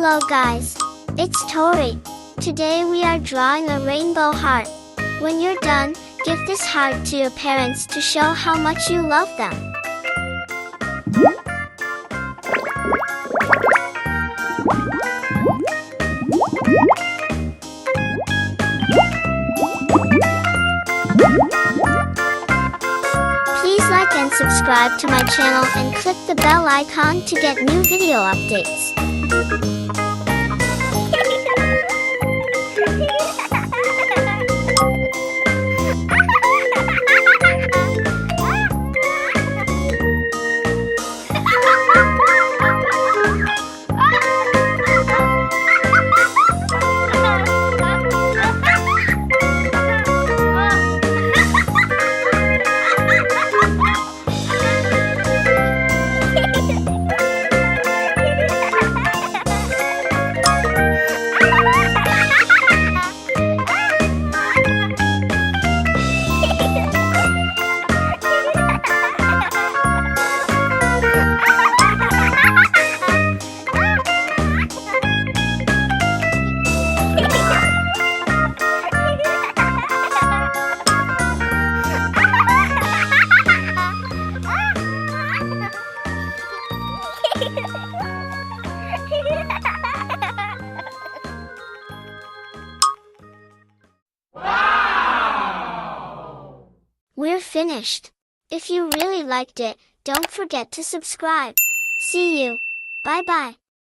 Hello guys, it's Tori. Today we are drawing a rainbow heart. When you're done, give this heart to your parents to show how much you love them. Please like and subscribe to my channel and click the bell icon to get new video updates. We're finished. If you really liked it, don't forget to subscribe. See you. Bye bye.